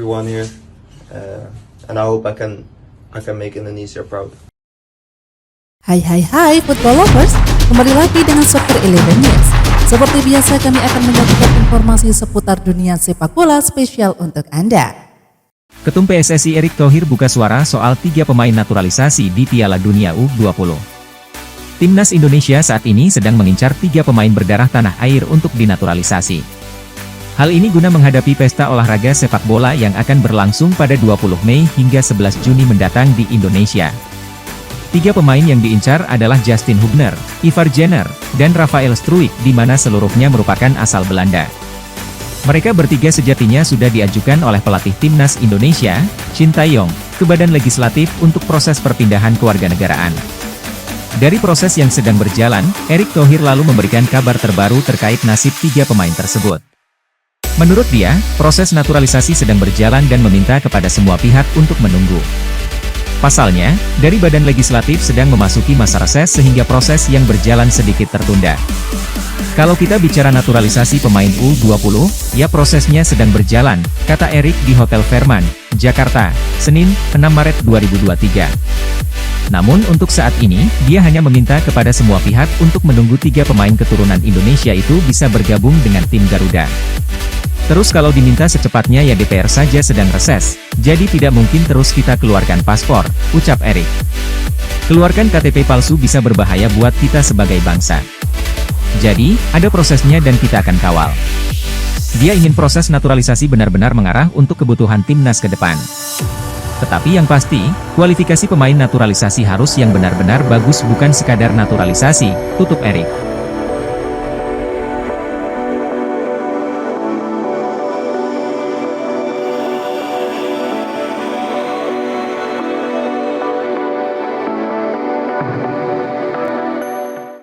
everyone here, and I hope I can make Indonesia proud. Hai football lovers, kembali lagi dengan Soccer 11 News. Seperti biasa kami akan menyajikan informasi seputar dunia sepak bola spesial untuk Anda. Ketum PSSI Erick Thohir buka suara soal 3 pemain naturalisasi di Piala Dunia U20. Timnas Indonesia saat ini sedang mengincar 3 pemain berdarah tanah air untuk dinaturalisasi. Hal ini guna menghadapi pesta olahraga sepak bola yang akan berlangsung pada 20 Mei hingga 11 Juni mendatang di Indonesia. 3 pemain yang diincar adalah Justin Hubner, Ivar Jenner, dan Rafael Struijk, di mana seluruhnya merupakan asal Belanda. Mereka bertiga sejatinya sudah diajukan oleh pelatih Timnas Indonesia, Shin Tae-yong, ke Badan Legislatif untuk proses perpindahan kewarganegaraan. Dari proses yang sedang berjalan, Erick Thohir lalu memberikan kabar terbaru terkait nasib 3 pemain tersebut. Menurut dia, proses naturalisasi sedang berjalan dan meminta kepada semua pihak untuk menunggu. Pasalnya, dari Badan Legislatif sedang memasuki masa reses sehingga proses yang berjalan sedikit tertunda. Kalau kita bicara naturalisasi pemain U20, ya prosesnya sedang berjalan, kata Erick di Hotel Fairmont, Jakarta, Senin, 6 Maret 2023. Namun untuk saat ini, dia hanya meminta kepada semua pihak untuk menunggu 3 pemain keturunan Indonesia itu bisa bergabung dengan tim Garuda. Terus kalau diminta secepatnya ya DPR saja sedang reses, jadi tidak mungkin terus kita keluarkan paspor, ucap Erick. Keluarkan KTP palsu bisa berbahaya buat kita sebagai bangsa. Jadi, ada prosesnya dan kita akan kawal. Dia ingin proses naturalisasi benar-benar mengarah untuk kebutuhan timnas ke depan. Tetapi yang pasti, kualifikasi pemain naturalisasi harus yang benar-benar bagus bukan sekadar naturalisasi, tutup Erick.